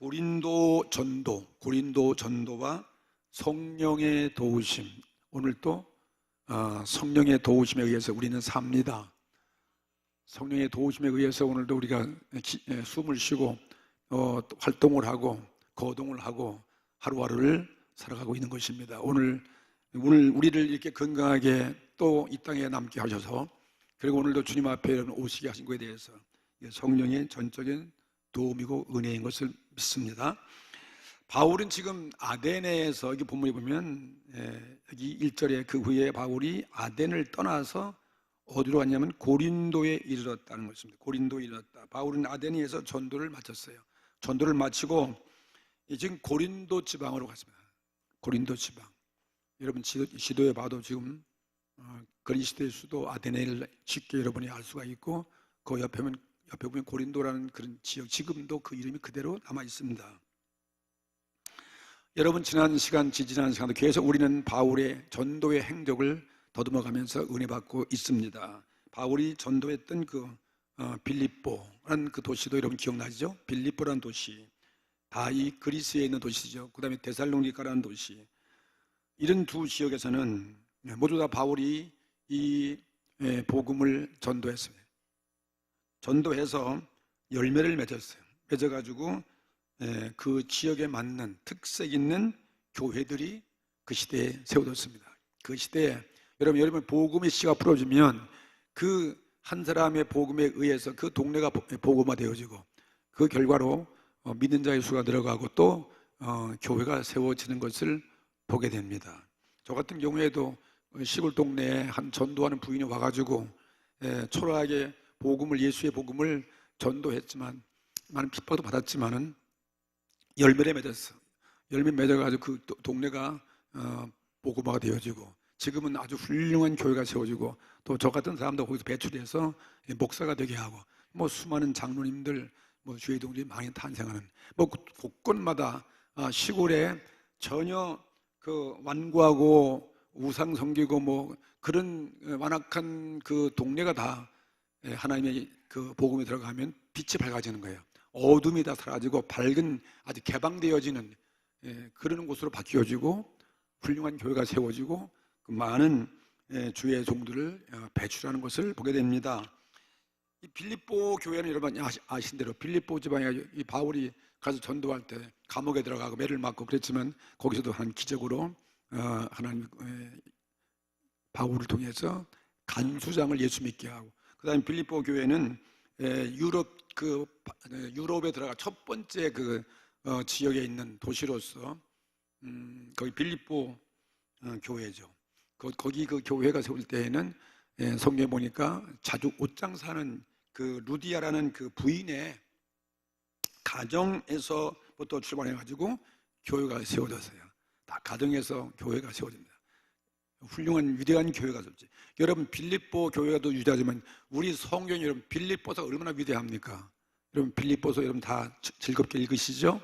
고린도 전도와 성령의 도우심. 오늘 또 성령의 도우심에 의해서 우리는 삽니다. 성령의 도우심에 의해서 오늘도 우리가 숨을 쉬고 활동을 하고 거동을 하고 하루하루를 살아가고 있는 것입니다. 오늘 우리를 이렇게 건강하게 또 이 땅에 남게 하셔서, 그리고 오늘도 주님 앞에 오시게 하신 것에 대해서 성령의 전적인 도움이고 은혜인 것을 믿습니다. 바울은 지금 아데네에서, 여기 본문에 보면 여기 1절에 그 후에 바울이 아덴을 떠나서 어디로 갔냐면 고린도에 이르렀다는 것입니다. 고린도에 이르렀다. 바울은 아데네에서 전도를 마쳤어요. 전도를 마치고 지금 고린도 지방으로 갔습니다. 고린도 지방. 여러분 지도에 봐도 지금 그리스도의 수도 아데네를 쉽게 여러분이 알 수가 있고, 그 옆에 보면 고린도라는 그런 지역, 지금도 그 이름이 그대로 남아 있습니다. 여러분 지지난 시간도 계속 우리는 바울의 전도의 행적을 더듬어가면서 은혜 받고 있습니다. 바울이 전도했던 그 빌립보라는 그 도시도 여러분 기억나시죠? 빌립보라는 도시, 다 이 그리스에 있는 도시죠. 그 다음에 데살로니가라는 도시, 이런 두 지역에서는 모두 다 바울이 이 복음을 전도했어요. 전도해서 열매를 맺었어요. 맺어가지고 그 지역에 맞는 특색 있는 교회들이 그 시대에 세워졌습니다. 그 시대에 여러분 복음의 씨가 풀어지면 그 한 사람의 복음에 의해서 그 동네가 복음화 되어지고, 그 결과로 믿는 자의 수가 늘어가고 또 교회가 세워지는 것을 보게 됩니다. 저 같은 경우에도 시골 동네에 한 전도하는 부인이 와가지고 초라하게 예수의 복음을 전도했지만, 많은 핍박도 받았지만은 열매를 맺었어. 열매 맺어가지고 그 동네가 복음화가 되어지고, 지금은 아주 훌륭한 교회가 세워지고, 또 저 같은 사람도 거기서 배출해서 목사가 되게 하고, 수많은 장로님들, 주의 동들이 많이 탄생하는, 곳곳마다 시골에 전혀 그 완고하고 우상 섬기고 그런 완악한 그 동네가 다 하나님의 그 복음에 들어가면 빛이 밝아지는 거예요. 어둠이 다 사라지고 밝은, 아주 개방되어지는 그런 곳으로 바뀌어지고, 훌륭한 교회가 세워지고, 그 많은 주의 종들을 배출하는 것을 보게 됩니다. 이 빌립보 교회는 여러분 아신 대로 빌립보 지방에 이 바울이 가서 전도할 때 감옥에 들어가고 매를 맞고 그랬지만, 거기서도 한 기적으로 하나님 바울을 통해서 간수장을 예수 믿게 하고, 그 다음에 빌립보 교회는 유럽에 들어가 첫 번째 그 지역에 있는 도시로서 거기 빌립보 교회죠. 거기 그 교회가 세울 때에는 성경에 보니까 자주 옷장 사는 그 루디아라는 그 부인의 가정에서부터 출발해가지고 교회가 세워졌어요. 다 가정에서 교회가 세워집니다. 훌륭한 위대한 교회가 세워졌지. 여러분 빌립보 교회가 또 위대하지만 우리 성경이 여러분 빌립보서가 얼마나 위대합니까? 여러분 빌립보서 여러분 다 즐겁게 읽으시죠?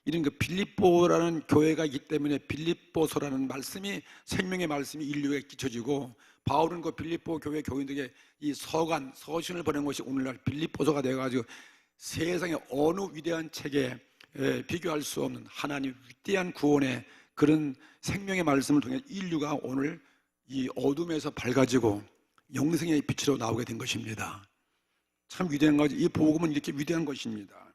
이런 그 빌립보라는 교회가 있기 때문에 빌립보서라는 말씀이, 생명의 말씀이 인류에 끼쳐지고, 바울은 그 빌립보 교회 교인들에게 이 서신을 보낸 것이 오늘날 빌립보서가 되어가지고 세상의 어느 위대한 책에 비교할 수 없는 하나님 위대한 구원의 그런 생명의 말씀을 통해 인류가 오늘 이 어둠에서 밝아지고 영생의 빛으로 나오게 된 것입니다. 참 위대한 거죠. 이 복음은 이렇게 위대한 것입니다.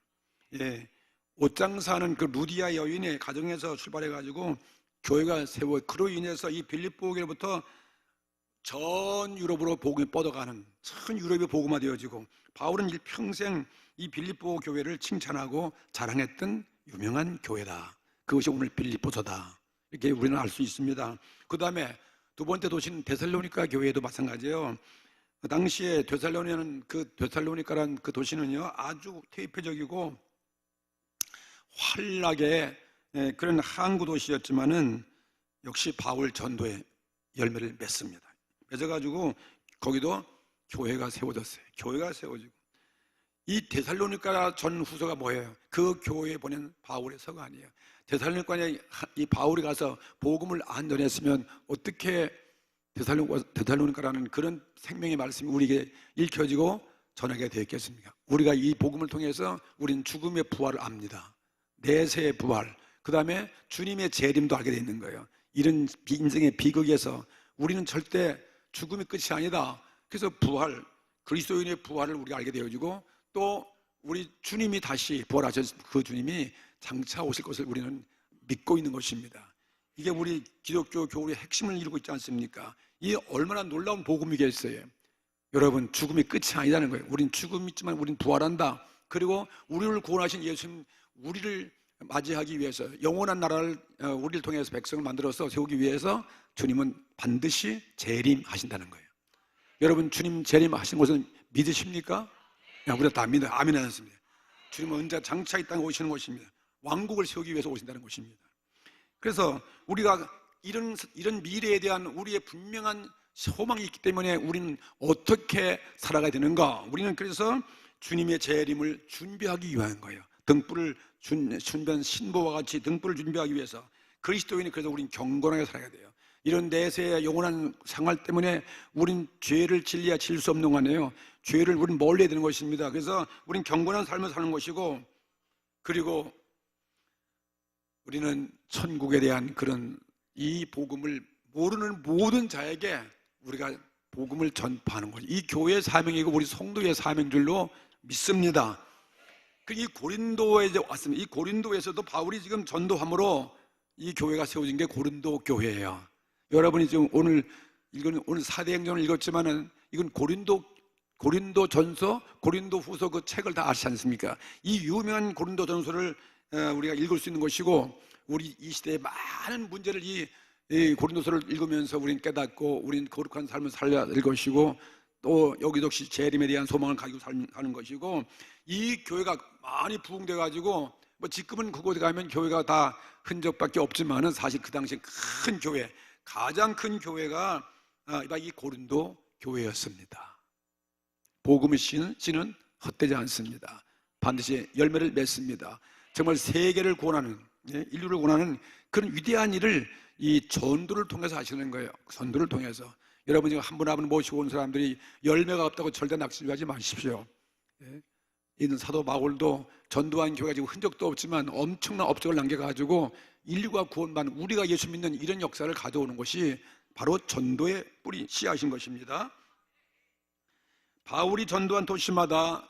옷장 사는 그 루디아 여인의 가정에서 출발해가지고 교회가 세워, 그로 인해서 이 빌립보 교회로부터 전 유럽으로 복음이 뻗어가는, 전 유럽이 복음화 되어지고, 바울은 일평생 이 빌립보 교회를 칭찬하고 자랑했던 유명한 교회다. 그것이 오늘 빌립보서다. 이렇게 우리는 알 수 있습니다. 그 다음에 두 번째 도시는 데살로니가 교회도 마찬가지예요. 그 당시에 데살로니카라는 그 도시는요 아주 대표적이고 환락의 그런 항구 도시였지만은 역시 바울 전도의 열매를 맺습니다. 맺어가지고 거기도 교회가 세워졌어요. 교회가 세워지고, 이 데살로니가 전 후서가 뭐예요? 그 교회에 보낸 바울의 서간이에요. 데살로니가에 이 바울이 가서 복음을 안 전했으면 어떻게 데살로니가라는 그런 생명의 말씀이 우리에게 읽혀지고 전하게 되었겠습니까? 우리가 이 복음을 통해서 우리는 죽음의 부활을 압니다. 내세의 부활, 그 다음에 주님의 재림도 알게 되는 거예요. 이런 인생의 비극에서 우리는 절대 죽음이 끝이 아니다. 그래서 부활, 그리스도인의 부활을 우리가 알게 되어지고, 또 우리 주님이 다시 부활하셔서 그 주님이 장차 오실 것을 우리는 믿고 있는 것입니다. 이게 우리 기독교 교리의 핵심을 이루고 있지 않습니까? 이 얼마나 놀라운 복음이겠어요. 여러분, 죽음이 끝이 아니라는 거예요. 우린 죽음이 있지만 우린 부활한다. 그리고 우리를 구원하신 예수님, 우리를 맞이하기 위해서 영원한 나라를 우리를 통해서 백성을 만들어서 세우기 위해서 주님은 반드시 재림하신다는 거예요. 여러분, 주님 재림하신 것은 믿으십니까? 우리가 다 믿어요. 아멘 하셨습니다. 주님은 언제 장차 이 땅에 오시는 것입니다. 왕국을 세우기 위해서 오신다는 것입니다. 그래서 우리가 이런 미래에 대한 우리의 분명한 소망이 있기 때문에 우리는 어떻게 살아가야 되는가? 우리는 그래서 주님의 재림을 준비하기 위한 거예요. 등불을 준비한 신부와 같이 등불을 준비하기 위해서 그리스도인이, 그래서 우리는 경건하게 살아야 돼요. 이런 내세의 영원한 생활 때문에 우린 죄를 질려야 질 수 없는 거 아니에요. 죄를 우린 멀리해야 되는 것입니다. 그래서 우린 경건한 삶을 사는 것이고, 그리고 우리는 천국에 대한 그런 이 복음을 모르는 모든 자에게 우리가 복음을 전파하는 거죠. 이 교회의 사명이고 우리 성도의 사명인 줄로 믿습니다. 이 고린도에 이제 왔습니다. 이 고린도에서도 바울이 지금 전도함으로 이 교회가 세워진 게 고린도 교회예요. 여러분이 지금 오늘 사도행전을 읽었지만은 이건 고린도 전서, 고린도 후서 그 책을 다 아시지 않습니까? 이 유명한 고린도 전서를 우리가 읽을 수 있는 것이고, 우리 이 시대의 많은 문제를 이 고린도서를 읽으면서 우리는 깨닫고 우리는 거룩한 삶을 살려야 될 것이고, 또 여기저기 재림에 대한 소망을 가지고 사는 것이고, 이 교회가 많이 부흥돼 가지고 뭐 지금은 그곳에 가면 교회가 다 흔적밖에 없지만은 사실 그 당시에 큰 교회, 가장 큰 교회가 이 고린도 교회였습니다. 복음의 씨는 헛되지 않습니다. 반드시 열매를 맺습니다. 정말 세계를 구원하는, 인류를 구원하는 그런 위대한 일을 이 전도를 통해서 하시는 거예요. 전도를 통해서. 여러분, 지금 한 분 한 분 모시고 온 사람들이 열매가 없다고 절대 낙심하지 마십시오. 이는 사도 바울도 전도한 교회가 지금 흔적도 없지만 엄청난 업적을 남겨가지고 인류가 구원받는, 우리가 예수 믿는 이런 역사를 가져오는 것이 바로 전도의 뿌리, 씨앗인 것입니다. 바울이 전도한 도시마다,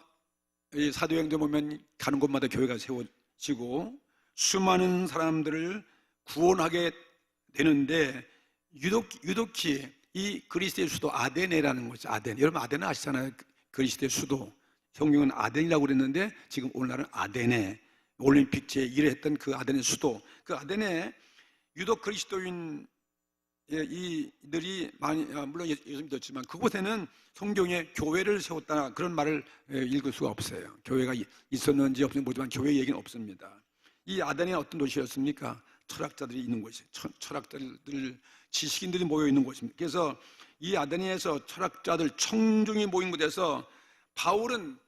이 사도행전 보면 가는 곳마다 교회가 세워지고 수많은 사람들을 구원하게 되는데, 유독히 이 그리스의 수도 아데네라는 거죠. 아덴. 여러분 아데네 아시잖아요. 그리스의 수도. 성경은 아덴이라고 그랬는데 지금 오늘날은 아데네, 올림픽 제1회 했던 그 아데네 수도, 그 아데네 유독 그리스도인 이들이 많이, 물론 예수 믿었지만 그곳에는 성경에 교회를 세웠다 그런 말을 읽을 수가 없어요. 교회가 있었는지 없는지 모르지만 교회 얘기는 없습니다. 이 아데네는 어떤 도시였습니까? 철학자들이 있는 곳이에요. 철학자들, 지식인들이 모여 있는 곳입니다. 그래서 이 아데네에서 철학자들 청중이 모인 곳에서 바울은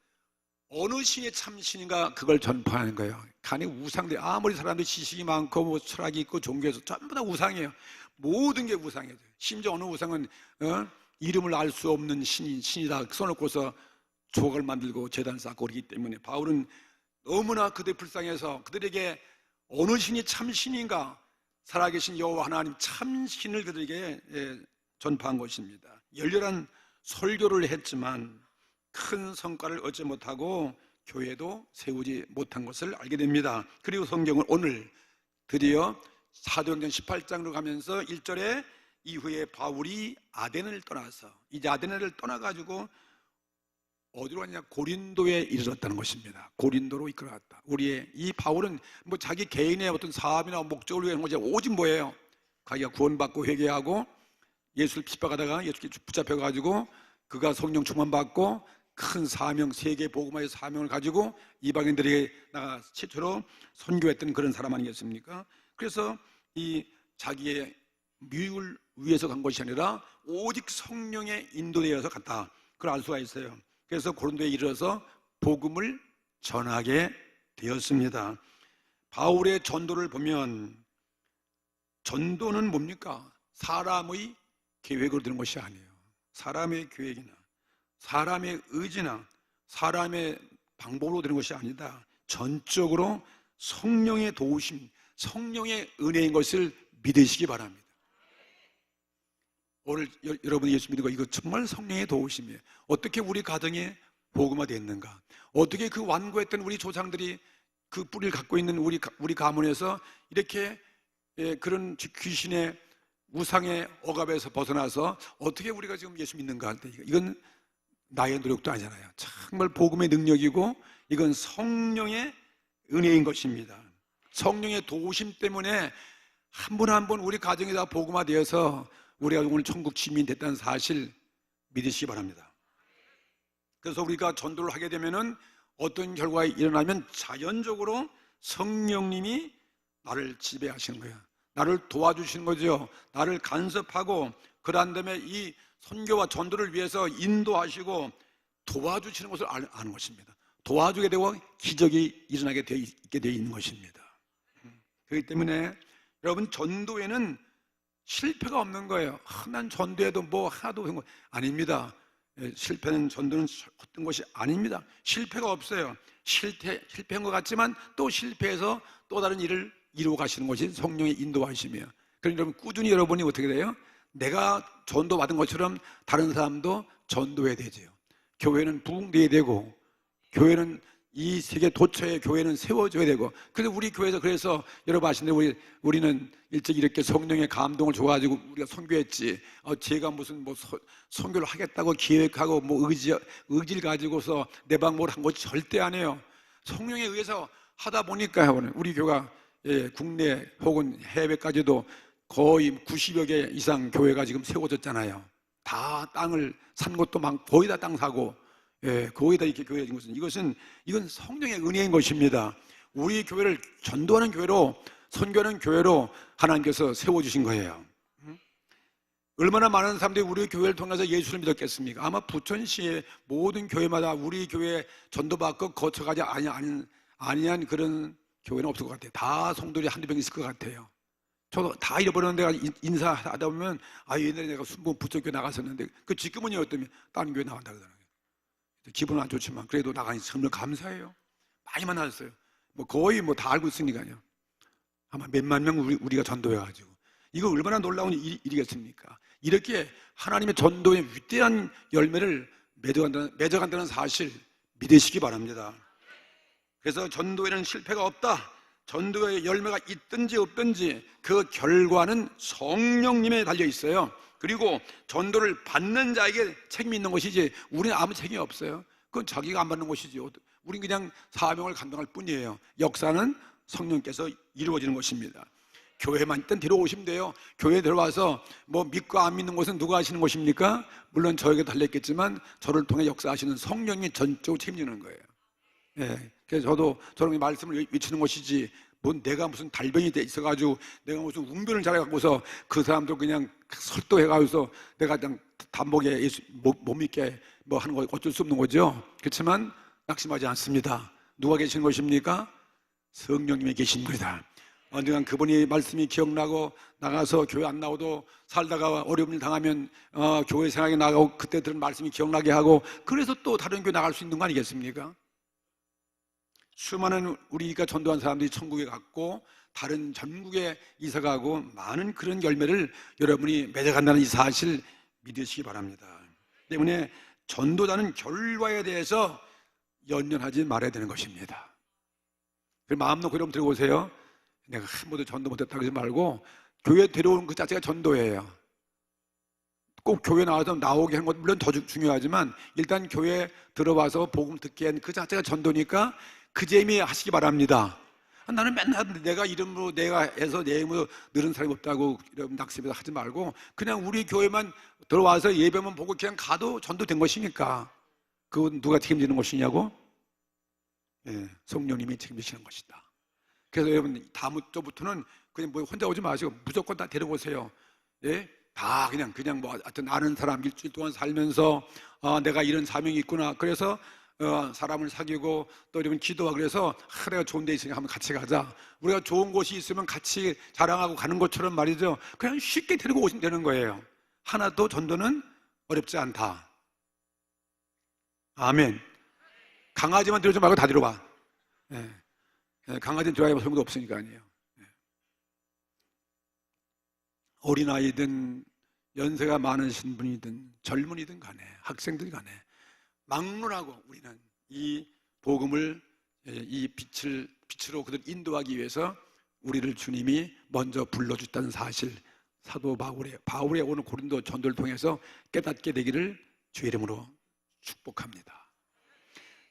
어느 시의 참신인가 그걸 전파하는 거예요. 간이 우상들, 아무리 사람들이 지식이 많고 뭐 철학이 있고 종교에서 전부 다 우상이에요. 모든 게 우상이에요. 심지어 어느 우상은 이름을 알 수 없는 신이다 써놓고서 조각을 만들고 제단을 쌓고 그러기 때문에 바울은 너무나 그들 불쌍해서 그들에게 어느 신이 참신인가, 살아계신 여호와 하나님 참신을 그들에게 전파한 것입니다. 열렬한 설교를 했지만 큰 성과를 얻지 못하고 교회도 세우지 못한 것을 알게 됩니다. 그리고 성경은 오늘 드디어 사도행전 18장으로 가면서 1절에 이후에 바울이 아데네를 떠나서, 이제 아데네를 떠나가지고 어디로 갔냐? 고린도에 이르렀다는 것입니다. 고린도로 이끌어갔다. 우리의 이 바울은 뭐 자기 개인의 어떤 사업이나 목적을 위한 것이 오직 뭐예요? 자기가 구원받고 회개하고 예수를 핍박하다가 예수께 붙잡혀가지고 그가 성령 충만받고 큰 사명, 세계 복음화의 사명을 가지고 이방인들에게 나가 최초로 선교했던 그런 사람 아니겠습니까? 그래서 이 자기의 미육을 위해서 간 것이 아니라 오직 성령의 인도되어서 갔다. 그걸 알 수가 있어요. 그래서 고린도에 이르러서 복음을 전하게 되었습니다. 바울의 전도를 보면 전도는 뭡니까? 사람의 계획으로 되는 것이 아니에요. 사람의 계획이나 사람의 의지나 사람의 방법으로 되는 것이 아니다. 전적으로 성령의 도우심, 성령의 은혜인 것을 믿으시기 바랍니다. 오늘 여러분이 예수 믿는 거 이거 정말 성령의 도우심이에요. 어떻게 우리 가정에 복음화 됐는가? 어떻게 그 완고했던 우리 조상들이 그 뿌리를 갖고 있는 우리 가문에서 이렇게 그런 귀신의 우상의 억압에서 벗어나서 어떻게 우리가 지금 예수 믿는가 할 때 이건 나의 노력도 아니잖아요. 정말 복음의 능력이고 이건 성령의 은혜인 것입니다. 성령의 도우심 때문에 한 분 한 분 우리 가정에다 복음화되어서 우리가 오늘 천국 시민 됐다는 사실 믿으시기 바랍니다. 그래서 우리가 전도를 하게 되면은 어떤 결과가 일어나면 자연적으로 성령님이 나를 지배하시는 거예요. 나를 도와주시는 거죠. 나를 간섭하고 그런 다음에 이 선교와 전도를 위해서 인도하시고 도와주시는 것을 아는 것입니다. 도와주게 되고 기적이 일어나게 있게 되어 있는 것입니다. 그렇기 때문에 여러분 전도에는 실패가 없는 거예요. 난 전도해도 뭐 하나도 된 거 아닙니다. 실패는 전도는 어떤 것이 아닙니다. 실패가 없어요. 실패한 것 같지만 또 실패해서 또 다른 일을 이루어 가시는 것이 성령의 인도하심이에요. 그러니까 여러분 꾸준히 여러분이 어떻게 돼요? 내가 전도 받은 것처럼 다른 사람도 전도해야 되죠. 교회는 부흥돼야 되고 교회는 이 세계 도처에 교회는 세워져야 되고 그래서 우리 교회에서 그래서 여러분 아시는데 우리는 일찍 이렇게 성령의 감동을 줘가지고 우리가 선교했지. 제가 무슨 뭐 선교를 하겠다고 기획하고 뭐 의지를 가지고서 내 방법을 한 것이 절대 안 해요. 성령에 의해서 하다 보니까 우리 교회가 국내 혹은 해외까지도 거의 90여 개 이상 교회가 지금 세워졌잖아요. 다 땅을 산 것도 많고 거의 다 땅 사고 거의 다 이렇게 교회인 것은 이건 성령의 은혜인 것입니다. 우리 교회를 전도하는 교회로 선교하는 교회로 하나님께서 세워주신 거예요. 얼마나 많은 사람들이 우리 교회를 통해서 예수를 믿었겠습니까? 아마 부천시의 모든 교회마다 우리 교회 전도받고 거쳐가지 아니한 그런 교회는 없을 것 같아요. 다 성도들이 한두 명 있을 것 같아요. 저도 다 잃어버렸는데 내가 인사하다 보면 옛날에 내가 순봉 부천교회 나갔었는데 그 지금은 어떠면 다른 교회 나간다 그러더라고요. 기분은 안 좋지만 그래도 나가니 정말 감사해요. 많이 만났어요. 뭐 거의 뭐 다 알고 있으니까요. 아마 몇만 명 우리가 전도해가지고 이거 얼마나 놀라운 일이겠습니까? 이렇게 하나님의 전도의 위대한 열매를 맺어간다는 사실 믿으시기 바랍니다. 그래서 전도에는 실패가 없다. 전도의 열매가 있든지 없든지 그 결과는 성령님에 달려 있어요. 그리고 전도를 받는 자에게 책임이 있는 것이지 우리는 아무 책임이 없어요. 그건 자기가 안 받는 것이지. 우린 그냥 사명을 감당할 뿐이에요. 역사는 성령께서 이루어지는 것입니다. 교회만 있든 들어오시면 돼요. 교회에 들어와서 뭐 믿고 안 믿는 것은 누가 하시는 것입니까? 물론 저에게 달렸겠지만 저를 통해 역사하시는 성령이 전적으로 책임지는 거예요. 그래서 저도 저런 말씀을 외치는 것이지 뭐 내가 무슨 달병이 돼 있어가지고 내가 무슨 웅변을 잘해갖고서 그 사람도 그냥 설도해가지고서 내가 그냥 단복에 예수 못 믿게 뭐 하는 거 어쩔 수 없는 거죠. 그렇지만 낙심하지 않습니다. 누가 계신 것입니까? 성령님이 계신 거다. 언젠간 그분이 말씀이 기억나고 나가서 교회 안 나오도 살다가 어려운 일 당하면 교회 생각이 나가고 그때 들은 말씀이 기억나게 하고 그래서 또 다른 교회 나갈 수 있는 거 아니겠습니까? 수많은 우리가 전도한 사람들이 천국에 갔고 다른 전국에 이사가고 많은 그런 열매를 여러분이 맺어간다는 이 사실 믿으시기 바랍니다. 때문에 전도자는 결과에 대해서 연연하지 말아야 되는 것입니다. 마음 놓고 여러분 들어보세요. 내가 한 번도 전도 못했다고 하지 말고 교회 데려오는 그 자체가 전도예요. 꼭 교회 나와서 나오게 하는 것 물론 더 중요하지만 일단 교회 들어와서 복음 듣게 한 그 자체가 전도니까 그 재미에 하시기 바랍니다. 나는 맨날 내가 이름으로 내가 해서 내 힘으로 늘은 사람이 없다고 이런 낙심해서 하지 말고 그냥 우리 교회만 들어와서 예배만 보고 그냥 가도 전도된 것이니까 그건 누가 책임지는 것이냐고? 성령님이 책임지시는 것이다. 그래서 여러분 다음 주부터는 그냥 뭐 혼자 오지 마시고 무조건 다 데려오세요. 다 그냥 뭐 하여튼 아는 사람 일주일 동안 살면서 내가 이런 사명이 있구나. 그래서 사람을 사귀고 또 이러면 기도하고 그래서 내가 좋은 데 있으니까 한번 같이 가자. 우리가 좋은 곳이 있으면 같이 자랑하고 가는 것처럼 말이죠. 그냥 쉽게 데리고 오시면 되는 거예요. 하나도 전도는 어렵지 않다. 아멘. 강아지만 데려오지 말고 다 데려와. 강아지는 드라이버 소용도 없으니까 아니에요. 어린아이든 연세가 많으신 분이든 젊은이든 간에 학생들 간에 막론하고 우리는 이 복음을 이 빛으로 그들 인도하기 위해서 우리를 주님이 먼저 불러주셨다는 사실, 사도 바울의 오늘 고린도 전도를 통해서 깨닫게 되기를 주의 이름으로 축복합니다.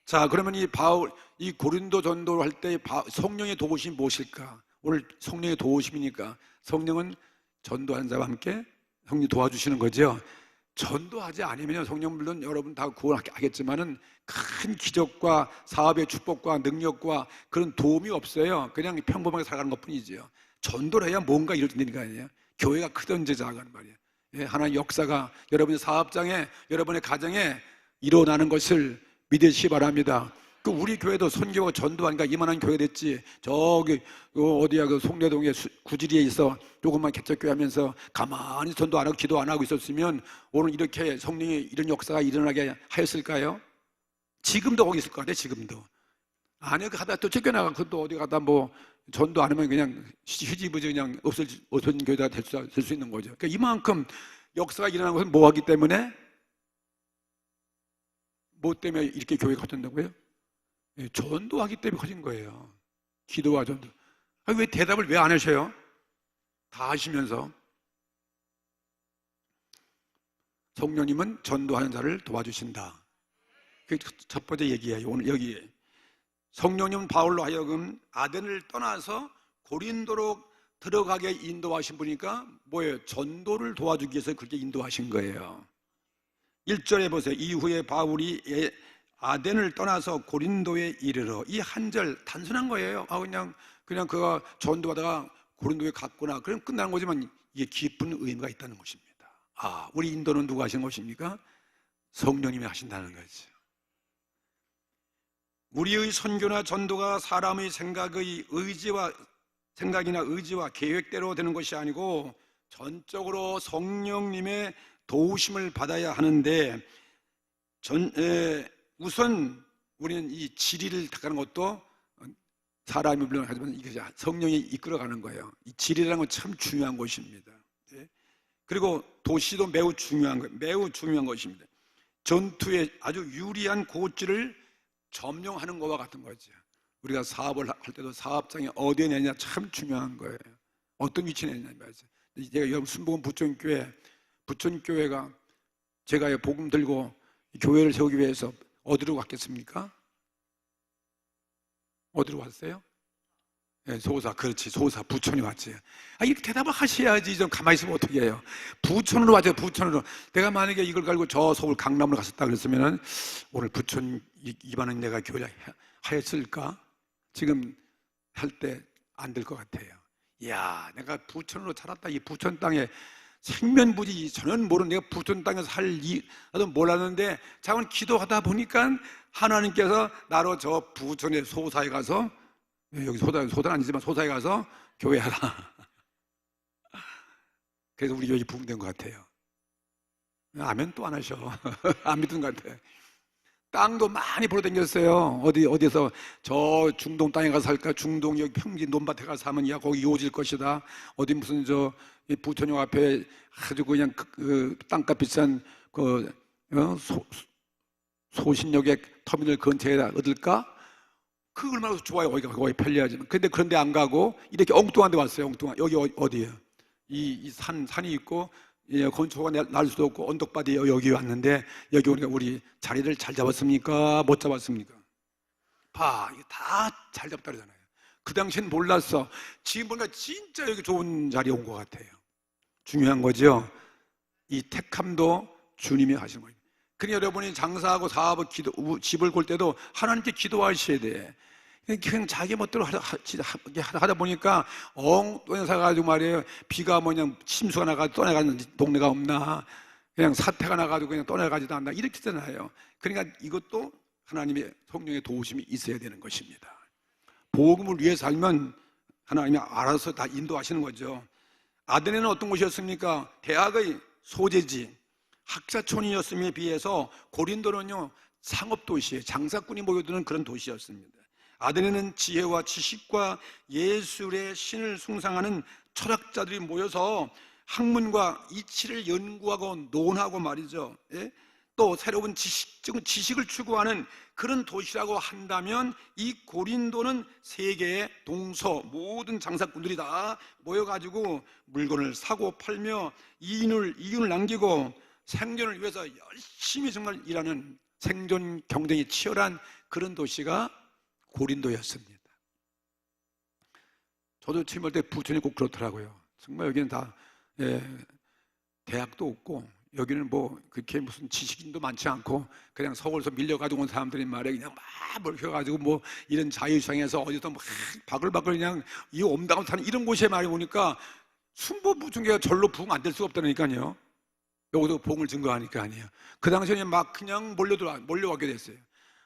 자, 그러면 이 고린도 전도를 할 때 성령의 도우심이 무엇일까? 오늘 성령의 도우심이니까 성령은 전도하는 자와 함께 성령이 도와주시는 거죠. 전도하지 않으면 성령 물론 여러분 다 구원하겠지만은 큰 기적과 사업의 축복과 능력과 그런 도움이 없어요. 그냥 평범하게 살아가는 것 뿐이지요. 전도를 해야 뭔가 이루어지는 거 아니에요. 교회가 크든지 작은 말이에요. 하나님의 역사가 여러분의 사업장에, 여러분의 가정에 일어나는 것을 믿으시기 바랍니다. 우리 교회도 선교와 전도하니까 이만한 교회 됐지. 저기 어디야 그 송내동에 구지리에 있어 조금만 개척교회 하면서 가만히 전도 안 하고 기도 안 하고 있었으면 오늘 이렇게 성령의 이런 역사가 일어나게 하였을까요? 지금도 거기 있을 것 같아요. 지금도 아니 하다 또 쫓겨나가 또 어디 가다 뭐 전도 안 하면 그냥 휴지부지 그냥 없어진 교회가 될 수 있는 거죠. 그러니까 이만큼 역사가 일어나는 것은 뭐 하기 때문에, 뭐 때문에 이렇게 교회가 커진다고요? 전도하기 때문에 커진 거예요. 기도와 전도. 왜 대답을 왜 안 하셔요? 다 하시면서. 성령님은 전도하는 자를 도와주신다. 그게 첫 번째 얘기예요. 오늘 여기에 성령님은 바울로 하여금 아덴을 떠나서 고린도로 들어가게 인도하신 분이니까 뭐예요? 전도를 도와주기 위해서 그렇게 인도하신 거예요. 1절에 보세요. 이후에 바울이 아덴을 떠나서 고린도에 이르러, 이 한 절 단순한 거예요. 그냥 그가 전도하다가 고린도에 갔구나, 그럼 끝나는 거지만 이게 깊은 의미가 있다는 것입니다. 우리 인도는 누가 하신 것입니까? 성령님이 하신다는 거죠. 우리의 선교나 전도가 사람의 생각이나 의지와 계획대로 되는 것이 아니고 전적으로 성령님의 도우심을 받아야 하는데, 우선 우리는 이 지리를 닦는 것도 사람이 물론 하지만 이게 성령이 이끌어가는 거예요. 이 지리라는 건 참 중요한 것입니다. 그리고 도시도 매우 중요한 거예요. 매우 중요한 것입니다. 전투에 아주 유리한 고지를 점령하는 것과 같은 거죠. 우리가 사업을 할 때도 사업장이 어디에 내냐 참 중요한 거예요. 어떤 위치에 내냐 말이죠. 제가 여기 순복음 부천교회가 제가 복음 들고 교회를 세우기 위해서 어디로 갔겠습니까? 어디로 왔어요? 소사, 그렇지, 소사, 부천이 왔지. 이렇게 대답을 하셔야지. 좀 가만히 있으면 어떻게 해요? 부천으로 왔죠, 부천으로. 내가 만약에 이걸 가지고 저 서울 강남으로 갔었다 그랬으면 오늘 부천 이반은 내가 교회 하였을까? 지금 할 때 안 될 것 같아요. 이야, 내가 부천으로 살았다. 이 부천 땅에 생면부지 전혀 모르는 내가 부천 땅에서 나도 몰랐는데 잠깐 기도하다 보니까 하나님께서 나로 저 부천의 소사에 가서, 여기 소사는 아니지만 소사에 가서 교회하라. 그래서 우리 여기 부흥된 것 같아요. 아멘 또 안 하셔. 안 믿은 것 같아. 땅도 많이 보러 다녔어요. 어디서 저 중동 땅에 가서 살까? 중동 여기 평지 논밭에 가서 사면 야 거기 이어질 것이다. 어디 무슨 저 부천역 앞에 아주 그냥 그 땅값 비싼 소신역의 터미널 근처에다 얻을까? 그 얼마나 좋아요. 거기 편리하지만. 근데 그런데 안 가고 이렇게 엉뚱한 데 왔어요. 엉뚱한. 여기 어디예요? 이 산이 있고 건초가 날 수도 없고 언덕바디 여기 왔는데, 여기 우리가 우리 자리를 잘 잡았습니까? 못 잡았습니까? 이게 다 잘 잡았다 그러잖아요. 그 당시엔 몰랐어. 지금 보니까 진짜 여기 좋은 자리에 온 것 같아요. 중요한 거죠. 이 택함도 주님이 하신 거예요. 그러니까 여러분이 장사하고 사업을 집을 골 때도 하나님께 기도하셔야 돼. 그냥 자기 멋대로 하다 보니까 엉뚱한 사가지고 말이에요. 비가 침수가 나가지고 떠나가는 동네가 없나, 그냥 사태가 나가지고 그냥 떠나가지도 않나, 이렇게 되잖아요. 그러니까 이것도 하나님의 성령의 도우심이 있어야 되는 것입니다. 복음을 위해 살면 하나님이 알아서 다 인도하시는 거죠. 아덴에는 어떤 곳이었습니까? 대학의 소재지, 학사촌이었음에 비해서 고린도는요 상업도시에 장사꾼이 모여드는 그런 도시였습니다. 아데네는 지혜와 지식과 예술의 신을 숭상하는 철학자들이 모여서 학문과 이치를 연구하고 논하고 말이죠. 예? 또 새로운 지식을 추구하는 그런 도시라고 한다면 이 고린도는 세계의 동서 모든 장사꾼들이 다 모여가지고 물건을 사고 팔며 이윤을 남기고 생존을 위해서 열심히 정말 일하는 생존 경쟁이 치열한 그런 도시가 고린도였습니다. 저도 처음 올 때 부천이 꼭 그렇더라고요. 정말 여기는 다 대학도 없고 여기는 뭐 그렇게 무슨 지식인도 많지 않고 그냥 서울에서 밀려가지고 온 사람들이 말이야 그냥 막 몰려가지고 뭐 이런 자유시장에서 어디서 막 바글바글 그냥 이 옴당을 타는 이런 곳에 말이 오니까 순보부중계가 절로 부흥 안 될 수가 없다니까요. 여기도 복음을 증거하니까 아니에요. 그 당시에 막 그냥 몰려오게 됐어요.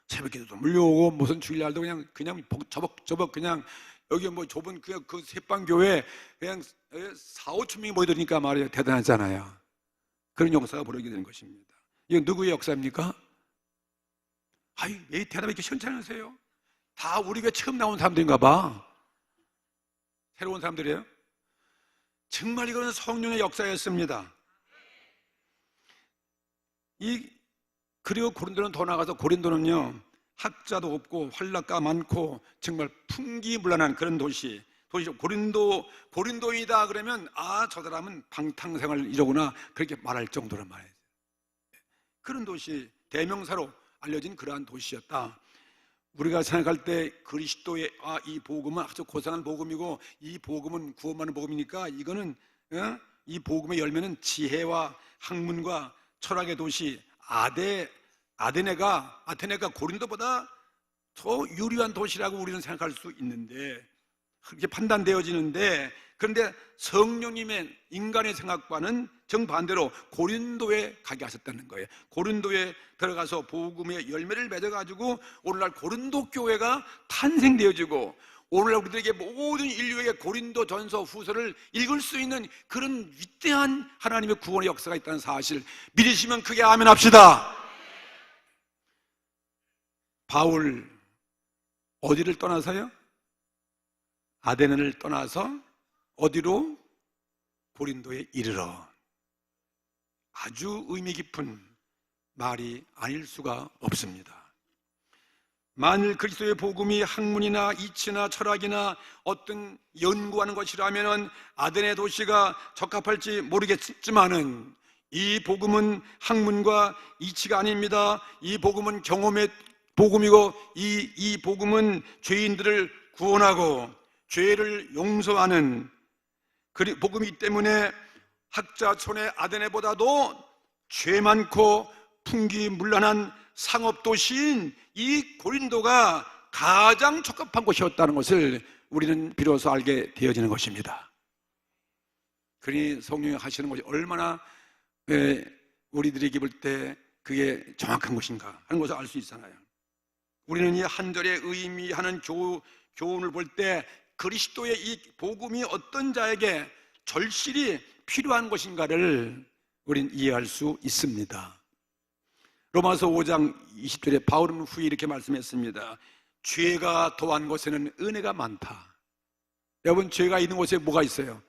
새벽에도 몰려오고 무슨 주일날도 그냥 저벅 그냥 여기 뭐 좁은 그 새빵교회 그냥 4-5천 명이 모여드니까 말이에요. 대단하잖아요. 그런 역사가 벌어지게 되는 것입니다. 이거 누구의 역사입니까? 아이, 왜 대답이 이렇게 현찮으세요? 다 우리 교회 처음 나온 사람들인가 봐. 새로운 사람들이에요? 정말 이거는 성령의 역사였습니다. 그리고 고린도는 더 나가서 고린도는요 학자도 없고 활락가 많고 정말 풍기문란한 그런 도시 고린도이다 그러면 저 사람은 방탕생활을 이러구나 그렇게 말할 정도로 말이에요. 그런 도시, 대명사로 알려진 그러한 도시였다. 우리가 생각할 때 그리스도의 이 복음은 아주 고상한 복음이고 이 복음은 구원받는 복음이니까 이거는 이 복음의 열매는 지혜와 학문과 철학의 도시 아테네가 고린도보다 더 유리한 도시라고 우리는 생각할 수 있는데 그렇게 판단되어지는데 그런데 성령님의 인간의 생각과는 정반대로 고린도에 가게 하셨다는 거예요. 고린도에 들어가서 복음의 열매를 맺어가지고 오늘날 고린도 교회가 탄생되어지고 오늘날 우리들에게 모든 인류에게 고린도 전서 후서를 읽을 수 있는 그런 위대한 하나님의 구원의 역사가 있다는 사실 믿으시면 크게 아멘 합시다. 바울 어디를 떠나서요? 아데네를 떠나서 어디로? 고린도에 이르러. 아주 의미 깊은 말이 아닐 수가 없습니다. 만일 그리스도의 복음이 학문이나 이치나 철학이나 어떤 연구하는 것이라면 아데네 도시가 적합할지 모르겠지만은 이 복음은 학문과 이치가 아닙니다. 이 복음은 경험의 복음이고 이 복음은 죄인들을 구원하고 죄를 용서하는 복음이기 때문에 학자촌의 아데네보다도 죄 많고 풍기문란한 상업도시인 이 고린도가 가장 적합한 곳이었다는 것을 우리는 비로소 알게 되어지는 것입니다. 그러니 성령이 하시는 것이 얼마나 우리들이 볼 때 그게 정확한 것인가 하는 것을 알 수 있잖아요. 우리는 이 한 절의 의미하는 교훈을 볼 때 그리스도의 이 복음이 어떤 자에게 절실히 필요한 것인가를 우리는 이해할 수 있습니다. 로마서 5장 20절에 바울은 후에 이렇게 말씀했습니다. 죄가 더한 곳에는 은혜가 많다. 여러분, 죄가 있는 곳에 뭐가 있어요?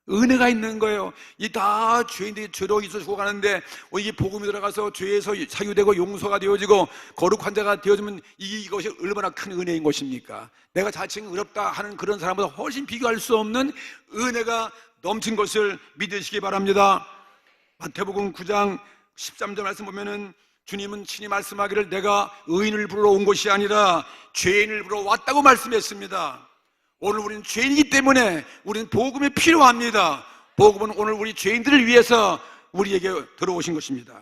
은혜가 있는 거예요. 이 다 죄인들이 죄로 있어 죽어가는데 이 복음이 들어가서 죄에서 사유되고 용서가 되어지고 거룩한 자가 되어지면 이것이 얼마나 큰 은혜인 것입니까? 내가 자칭 의롭다 하는 그런 사람보다 훨씬 비교할 수 없는 은혜가 넘친 것을 믿으시기 바랍니다. 마태복음 9장 13절 말씀 보면은 주님은 친히 말씀하기를 내가 의인을 부르러 온 것이 아니라 죄인을 부르러 왔다고 말씀했습니다. 오늘 우리는 죄인이기 때문에 우리는 복음이 필요합니다. 복음은 오늘 우리 죄인들을 위해서 우리에게 들어오신 것입니다.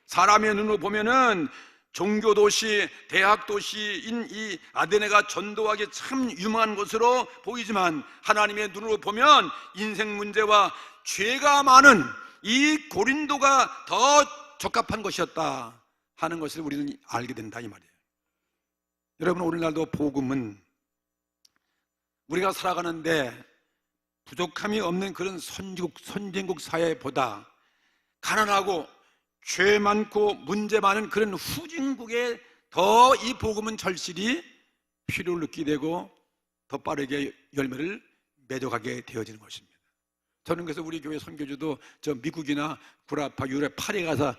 사람의 눈으로 보면은 종교도시, 대학도시인 이 아데네가 전도하기 참 유망한 것으로 보이지만 하나님의 눈으로 보면 인생 문제와 죄가 많은 이 고린도가 더 적합한 것이었다 하는 것을 우리는 알게 된다 이 말이에요. 여러분, 오늘날도 복음은 우리가 살아가는데 부족함이 없는 그런 선진국 사회보다 가난하고 죄 많고 문제 많은 그런 후진국에 더 이 복음은 절실히 필요를 느끼게 되고 더 빠르게 열매를 맺어가게 되어지는 것입니다. 저는 그래서 우리 교회 선교주도 저 미국이나 구라파, 유럽, 파리에 가서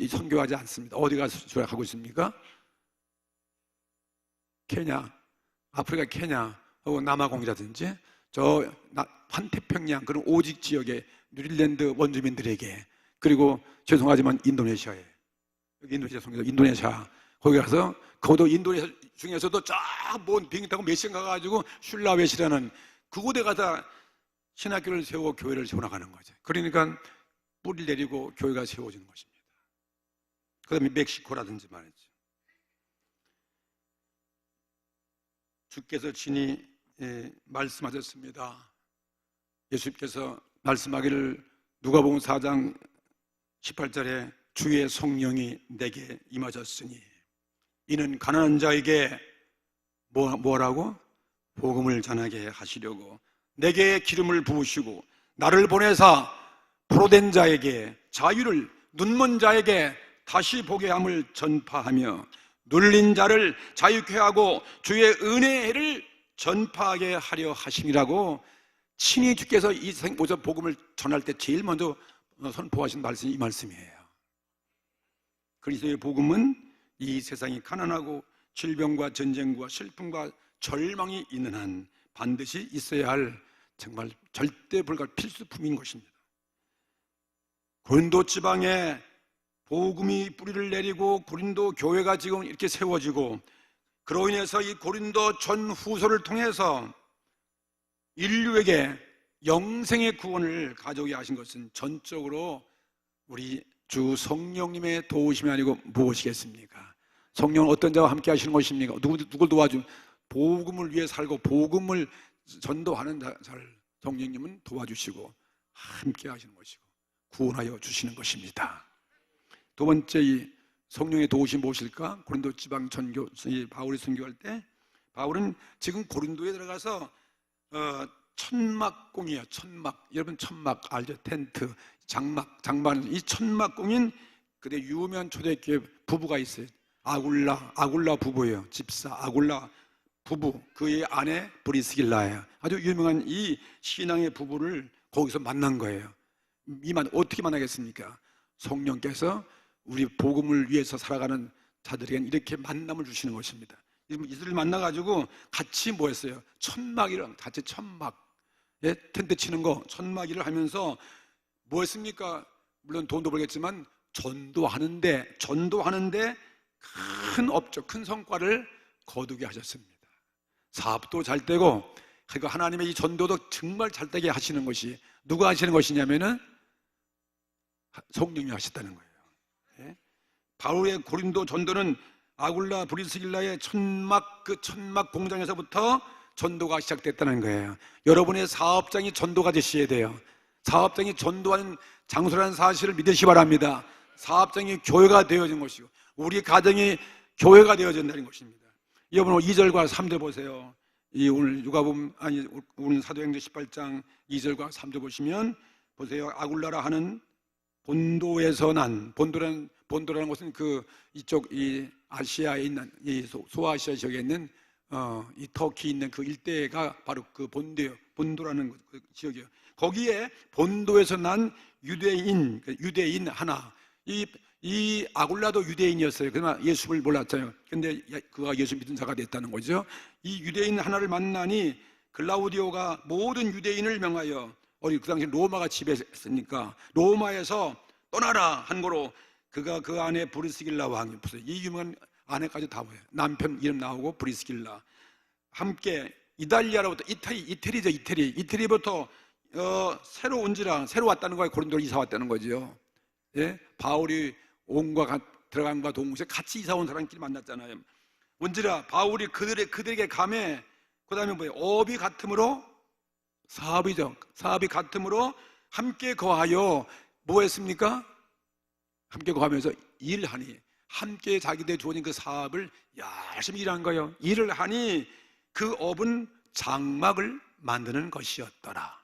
선교하지 않습니다. 어디 가서 수락하고 있습니까? 케냐, 아프리카 케냐 혹은 남아공이라든지 저 환태평양 그런 오직 지역의 뉴질랜드 원주민들에게, 그리고 죄송하지만 인도네시아에, 여기 인도네시아 선교사, 인도네시아 거기 가서, 거기도 인도네시아 중에서도 쫙 먼 비행기 타고 몇 시간 가가지고 슐라웨시라는 그곳에 가서 신학교를 세우고 교회를 세워나가는 거죠. 그러니까 뿌리를 내리고 교회가 세워지는 것입니다. 그 다음에 멕시코라든지 말이죠. 주께서 친히 말씀하셨습니다. 예수님께서 말씀하기를 누가복음 4장 18절에 주의 성령이 내게 임하셨으니 이는 가난한 자에게 뭐라고? 복음을 전하게 하시려고 내게 기름을 부으시고 나를 보내사 포로된 자에게 자유를, 눈먼 자에게 다시 보게 함을 전파하며 눌린 자를 자유케 하고 주의 은혜의 해를 전파하게 하려 하심이라고 친히 주께서 이 오전 복음을 전할 때 제일 먼저 선포하신 말씀이 이 말씀이에요. 그리스도의 복음은 이 세상이 가난하고 질병과 전쟁과 슬픔과 절망이 있는 한 반드시 있어야 할 정말 절대 불가할 필수품인 것입니다. 고린도 지방에 복음이 뿌리를 내리고 고린도 교회가 지금 이렇게 세워지고, 그로 인해서 이 고린도 전후서를 통해서 인류에게 영생의 구원을 가져오게 하신 것은 전적으로 우리 주 성령님의 도우심이 아니고 무엇이겠습니까? 성령은 어떤 자와 함께 하시는 것입니까? 누굴 도와주? 복음을 위해 살고 복음을 전도하는 자를 성령님은 도와주시고 함께 하시는 것이고 구원하여 주시는 것입니다. 두 번째 이 성령의 도우심이 무엇일까? 고린도 지방 전교 바울이 선교할 때 바울은 지금 고린도에 들어가서 천막공이에요. 천막, 여러분 천막 알죠? 텐트, 장막, 이 천막공인 그때 유명한 초대교회 부부가 있어요. 아굴라 부부예요. 집사 아굴라 부부, 그의 아내 브리스길라예요. 아주 유명한 이 신앙의 부부를 거기서 만난 거예요. 어떻게 만나겠습니까? 성령께서 우리 복음을 위해서 살아가는 자들에게는 이렇게 만남을 주시는 것입니다. 이들을 만나가지고 같이 뭐 했어요? 천막이랑 같이 텐트 치는 거, 천막일을 하면서 뭐 했습니까? 물론 돈도 벌겠지만 전도하는데 큰 업적, 큰 성과를 거두게 하셨습니다. 사업도 잘 되고, 그리고 하나님의 이 전도도 정말 잘 되게 하시는 것이 누가 하시는 것이냐면은 성령이 하셨다는 거예요. 예? 바울의 고린도 전도는 아굴라 브리스길라의 천막 공장에서부터 전도가 시작됐다는 거예요. 여러분의 사업장이 전도가 되셔야 돼요. 사업장이 전도하는 장소라는 사실을 믿으시기 바랍니다. 사업장이 교회가 되어진 것이고 우리 가정이 교회가 되어진다는 것입니다. 여러분 2절과 3절 보세요. 오늘 오늘 사도행전 18장 2절과 3절 보시면 보세요. 아굴라라 하는 본도에서 난, 본도라는 것은 이쪽 이 아시아에 있는 이 소아시아 지역에 있는 이 터키 있는 그 일대가 바로 그 본도라는 그 지역이에요. 거기에 본도에서 난 유대인 하나, 이 아굴라도 유대인이었어요. 그러나 예수를 몰랐잖아요. 근데 그가 예수 믿은 자가 됐다는 거죠. 이 유대인 하나를 만나니 글라우디오가 모든 유대인을 명하여, 그 당시 로마가 지배했으니까 로마에서 떠나라 한 거로 그가 그 아내 브리스길라 왕이, 이 유명한 아내까지 다 보여요. 남편 이름 나오고 브리스길라 함께 이탈리아로부터 이태리부터 새로 왔다는 거예요. 고린도로 이사 왔다는 거죠. 예? 바울이 온과 들어간과 동시에 같이 이사 온 사람끼리 만났잖아요. 원지라 바울이 그들에게 감해, 그 다음에 뭐예요? 업이 같음으로, 사업이죠. 사업이 같음으로 함께 거하여 뭐 했습니까? 함께 거하면서 일하니, 함께 자기들 주어진 그 사업을 열심히 일한 거예요. 일을 하니 그 업은 장막을 만드는 것이었더라.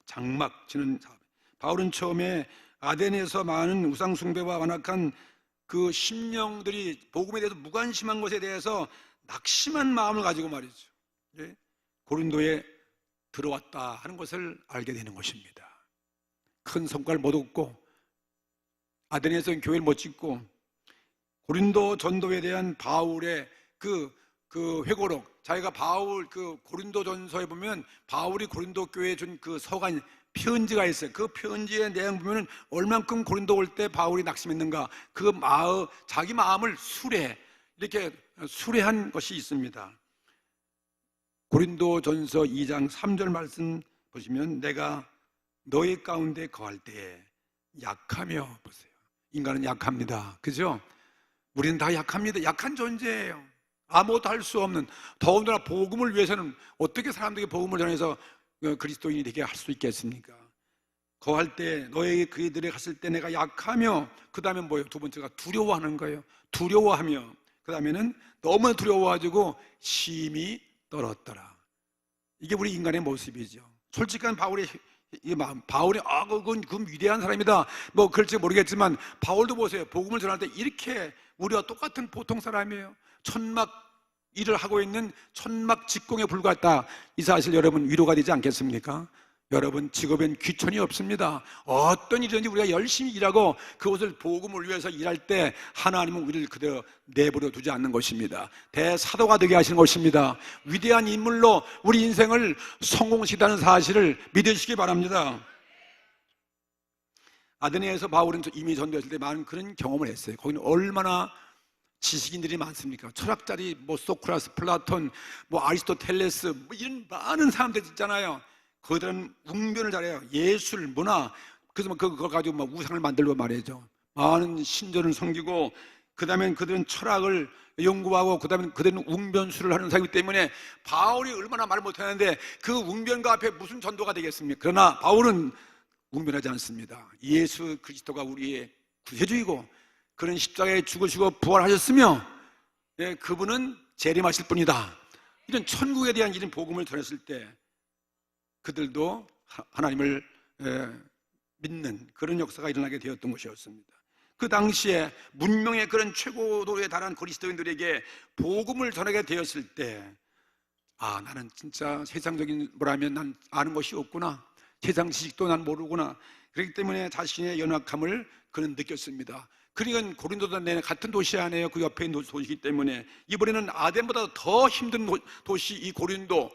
장막 치는 사업. 바울은 처음에 아덴에서 많은 우상숭배와 완악한 그 심령들이 복음에 대해서 무관심한 것에 대해서 낙심한 마음을 가지고 말이죠, 예? 고린도에 들어왔다 하는 것을 알게 되는 것입니다. 큰 성과를 못 얻고 아데네에서는 교회를 못 짓고 고린도 전도에 대한 바울의 그 회고록, 자기가 바울 그 고린도 전서에 보면 바울이 고린도 교회에 준 그 서간 편지가 있어요. 그 편지의 내용 보면은 얼만큼 고린도 올 때 바울이 낙심했는가, 그 마음, 자기 마음을 이렇게 수레한 것이 있습니다. 고린도 전서 2장 3절 말씀 보시면, 내가 너희 가운데 거할 때에 약하며, 보세요, 인간은 약합니다, 그죠? 우리는 다 약합니다. 약한 존재예요. 아무것도 할 수 없는, 더군다나 복음을 위해서는 어떻게 사람들에게 복음을 전해서 그리스도인이 되게 할 수 있겠습니까? 거할 때, 너에게 그들에 갔을 때 내가 약하며, 그 다음에 뭐예요? 두 번째가 두려워하는 거예요. 두려워하며, 그 다음에는 너무 두려워가지고 심히 떨었더라. 이게 우리 인간의 모습이죠. 솔직한 바울의 이 마음, 바울이 그 위대한 사람이다, 뭐 그럴지 모르겠지만, 바울도 보세요. 복음을 전할 때 이렇게 우리와 똑같은 보통 사람이에요. 천막 일을 하고 있는 천막 직공에 불과했다. 이 사실 여러분 위로가 되지 않겠습니까? 여러분, 직업엔 귀천이 없습니다. 어떤 일이든지 우리가 열심히 일하고 그것을 복음을 위해서 일할 때 하나님은 우리를 그대로 내버려 두지 않는 것입니다. 대사도가 되게 하시는 것입니다. 위대한 인물로 우리 인생을 성공시키는 사실을 믿으시기 바랍니다. 아데네에서 바울은 이미 전도했을 때 많은 그런 경험을 했어요. 거기는 얼마나 지식인들이 많습니까? 철학자들이 뭐 소크라스, 플라톤, 뭐 아리스토텔레스, 뭐 이런 많은 사람들 있잖아요. 그들은 웅변을 잘해요. 예술, 문화, 그래서 그거 가지고 막 우상을 만들고 말이죠. 많은 신전을 섬기고, 그 다음에 그들은 철학을 연구하고, 그 다음에 그들은 웅변술을 하는 사람이기 때문에 바울이 얼마나 말을 못하는데 그 웅변가 앞에 무슨 전도가 되겠습니까? 그러나 바울은 웅변하지 않습니다. 예수 그리스도가 우리의 구세주이고, 그는 십자가에 죽으시고 부활하셨으며, 예, 그분은 재림하실 뿐이다. 이런 천국에 대한 이런 복음을 전했을 때 그들도 하나님을 믿는 그런 역사가 일어나게 되었던 것이었습니다. 그 당시에 문명의 그런 최고도에 달한 그리스도인들에게 복음을 전하게 되었을 때, 아, 나는 진짜 세상적인 뭐라면 난 아는 것이 없구나, 세상 지식도 난 모르구나. 그렇기 때문에 자신의 연약함을 그는 느꼈습니다. 그러니까 고린도도 내내 같은 도시 안에요. 그 옆에 있는 도시이기 때문에 이번에는 아덴보다 더 힘든 도시 이 고린도,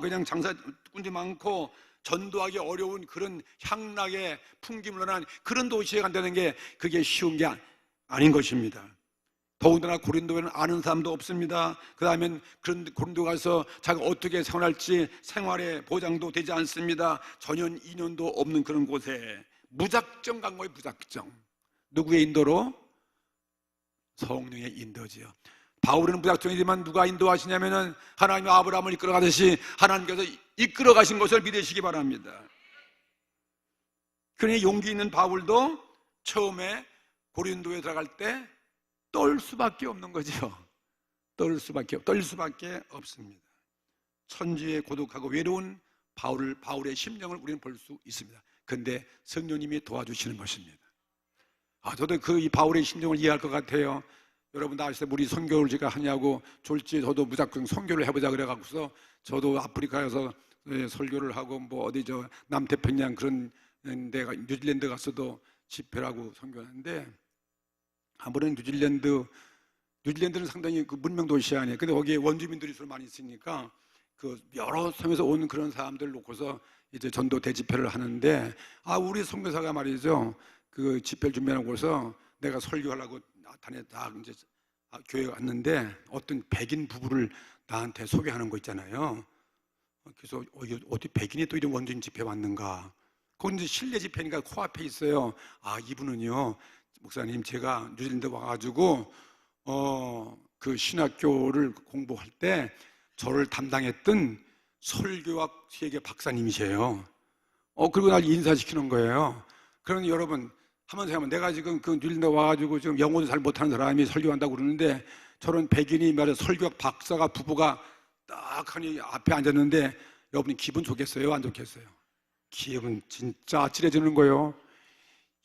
그냥 장사꾼이 많고 전도하기 어려운 그런 향락의 풍기물러난 그런 도시에 간다는 게 그게 쉬운 게 아닌 것입니다. 더군다나 고린도에는 아는 사람도 없습니다. 그 다음엔 그런 고린도 가서 자기가 어떻게 생활할지 생활의 보장도 되지 않습니다. 전혀 인연도 없는 그런 곳에 무작정 간 거예요. 무작정. 누구의 인도로? 성령의 인도지요. 바울은 무작정이지만 누가 인도하시냐면은 하나님이 아브라함을 이끌어가듯이 하나님께서 이끌어 가신 것을 믿으시기 바랍니다. 그러니 용기 있는 바울도 처음에 고린도에 들어갈 때 떨 수밖에 없는 거죠. 떨 수밖에 없습니다. 천지에 고독하고 외로운 바울의 심정을 우리는 볼 수 있습니다. 그런데 성령님이 도와주시는 것입니다. 저도 이 바울의 심정을 이해할 것 같아요. 여러분 나아실 때 우리 선교를 제가 하냐고 졸지에 저도 무작정 선교를 해보자 그래갖고서 저도 아프리카에서 설교를 하고 뭐 어디 남태평양 그런 데가 뉴질랜드 가서도 집회를 하고 선교하는데, 한 번은 뉴질랜드는 상당히 그 문명 도시 아니에요. 근데 거기에 원주민들이 주로 많이 있으니까 그 여러 섬에서 온 그런 사람들 놓고서 이제 전도 대집회를 하는데, 우리 선교사가 말이죠, 그 집회를 준비하고서 내가 설교하려고 다 이제 교회에 왔는데 어떤 백인 부부를 나한테 소개하는 거 있잖아요. 그래서 어디 백인이 또 이런 원주민 집회 왔는가? 거기 이제 실내 집회니까 코앞에 있어요. 이분은요, 목사님, 제가 뉴질랜드 와가지고 그 신학교를 공부할 때 저를 담당했던 설교학 세계 박사님이세요. 그리고 날 인사시키는 거예요. 그러니 여러분 한번 생각하면, 내가 지금 그 뉴질랜드 와가지고 지금 영어도 잘 못하는 사람이 설교한다고 그러는데 저런 백인이 말이야 설교학 박사가 부부가 딱 하니 앞에 앉았는데, 여러분 기분 좋겠어요? 안 좋겠어요? 기분 진짜 아찔해지는 거예요.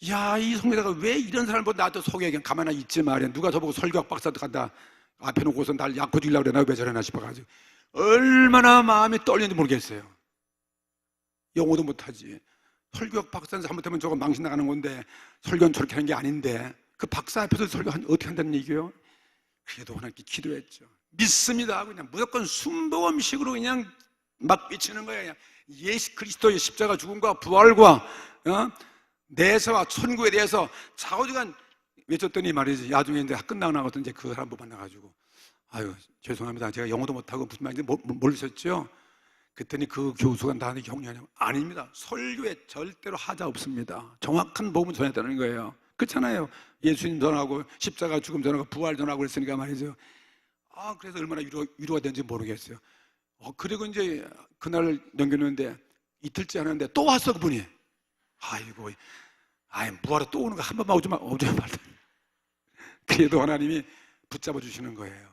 야, 이 성교사가 왜 이런 사람을 나한테 소개해? 그냥 가만히 있지 말이야. 누가 저보고 설교학 박사도 간다. 앞에 놓고서 날 약고 죽이려고 그러나 왜 저러나 싶어가지고 얼마나 마음이 떨리는지 모르겠어요. 영어도 못하지. 설교학 박사는 잘못하면 저거 망신 나가는 건데, 설교는 저렇게 하는 게 아닌데 그 박사 앞에서 설교 어떻게 한다는 얘기예요? 그래도 하나님께 기도했죠. 믿습니다. 그냥 무조건 순복음식으로 그냥 막 비치는 거예요. 그냥 예수 그리스도의 십자가 죽음과 부활과 내세와 천국에 대해서 자고지간 외쳤더니 말이지, 나중에 이제 끝나고 나서 이제 그 사람 못 만나가지고, 아유 죄송합니다, 제가 영어도 못하고 무슨 말인지 모르셨죠? 그랬더니 그 교수가 나한테 격려하냐고. 아닙니다, 설교에 절대로 하자 없습니다. 정확한 복음을 전해야 되는 거예요. 그렇잖아요. 예수님 전하고 십자가 죽음 전하고 부활 전하고 그랬으니까 말이죠. 그래서 얼마나 위로가 되는지 모르겠어요. 그리고 이제 그날 넘겼는데 이틀째 하는데 또 왔어 그분이. 뭐하러 또 오는 거, 한 번만 오지 말다. 그래도 하나님이 붙잡아 주시는 거예요.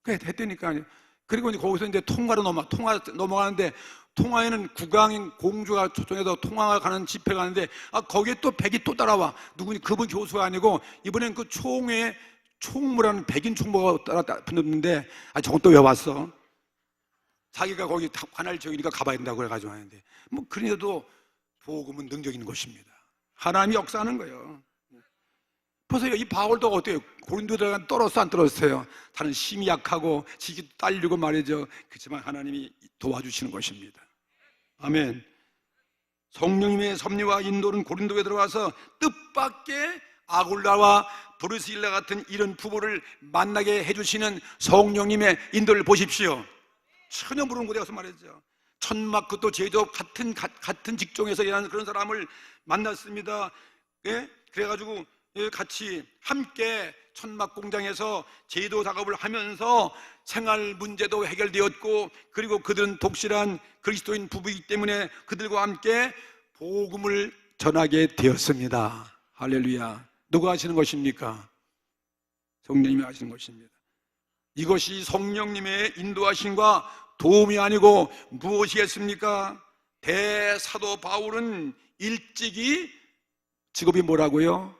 그래 했다니까요. 그리고 이제 거기서 이제 통화 넘어가는데, 통화에는 국왕인 공주가 초청해서 통화가 가는 집회 가는데, 거기에 또 백이 또 따라와. 누구니? 그분 교수가 아니고 이번엔 그 총회 총무라는 백인 총무가 따라 붙는데, 저건 또 왜 왔어? 자기가 거기 관할 지역이니까 가봐야 된다고 그래가지고 하는데, 그래도 복음은 능력 있는 것입니다. 하나님이 역사하는 거예요. 보세요, 이 바울도 어때요? 고린도에 떨었어 안 떨었어요? 다른 힘이 약하고 지기도 딸리고 말이죠. 그렇지만 하나님이 도와주시는 것입니다. 아멘. 성령님의 섭리와 인도는 고린도에 들어가서 뜻밖의 아굴라와 브리스길라 같은 이런 부부를 만나게 해주시는 성령님의 인도를 보십시오. 전혀 모르는 곳에 가서 말이죠. 천막 그것도 제조 같은 직종에서 일하는 그런 사람을 만났습니다. 예? 그래가지고 같이 함께 천막 공장에서 제도 작업을 하면서 생활 문제도 해결되었고, 그리고 그들은 독실한 그리스도인 부부이기 때문에 그들과 함께 복음을 전하게 되었습니다. 할렐루야. 누가 하시는 것입니까? 성령님이 하시는 것입니다. 이것이 성령님의 인도하심과 도움이 아니고 무엇이겠습니까? 대사도 바울은 일찍이 직업이 뭐라고요?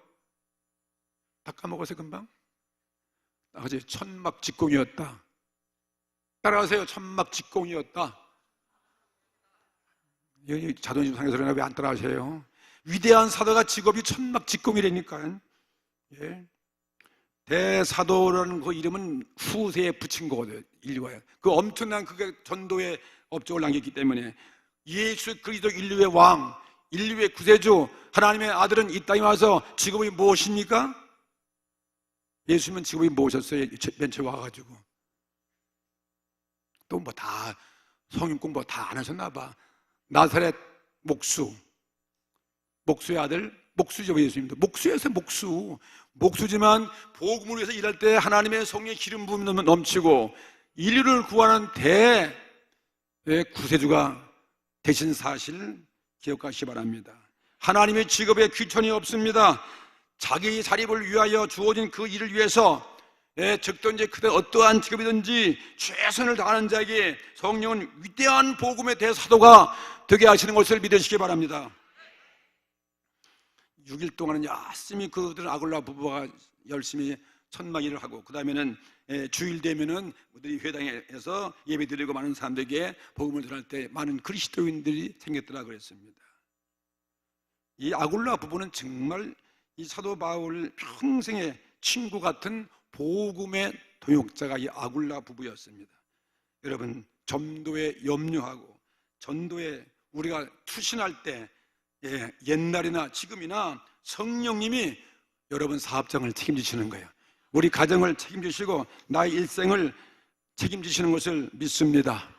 다 까먹었어요 금방? 아버지, 천막 직공이었다. 따라하세요. 천막 직공이었다. 자존심 상해서 그러나 왜 안 따라하세요? 위대한 사도가 직업이 천막 직공이라니까. 예. 대사도라는 그 이름은 후세에 붙인 거거든요. 인류가 그 엄청난 그게 전도의 업적을 남겼기 때문에, 예수 그리스도 인류의 왕, 인류의 구세주 하나님의 아들은 이 땅에 와서 직업이 무엇입니까? 예수님은 직업이 무엇이었어요? 맨 처음 와가지고 또 뭐 다 성경 공부 다 안 하셨나 봐. 나사렛 목수의 아들, 목수죠. 예수님도 목수였어요. 목수지만 복음을 위해서 일할 때 하나님의 성령의 기름 부음이 넘치고 인류를 구하는 구세주가 되신 사실 기억하시기 바랍니다. 하나님의 직업에 귀천이 없습니다. 자기 자립을 위하여 주어진 그 일을 위해서 적든지 크든 어떠한 직업이든지 최선을 다하는 자에게 성령은 위대한 복음의 대사도가 되게 하시는 것을 믿으시기 바랍니다. 6일 동안은 열심히 그들 아굴라 부부가 열심히 천막 일을 하고, 그 다음에는 주일 되면은 우리 회당에서 예배 드리고 많은 사람들에게 복음을 전할 때 많은 그리스도인들이 생겼더라 그랬습니다. 이 아굴라 부부는 정말 이 사도 바울 평생의 친구 같은 복음의 동역자가 이 아굴라 부부였습니다. 여러분, 전도에 염려하고 전도에 우리가 투신할 때 옛날이나 지금이나 성령님이 여러분 사업장을 책임지시는 거예요. 우리 가정을 책임지시고 나의 일생을 책임지시는 것을 믿습니다.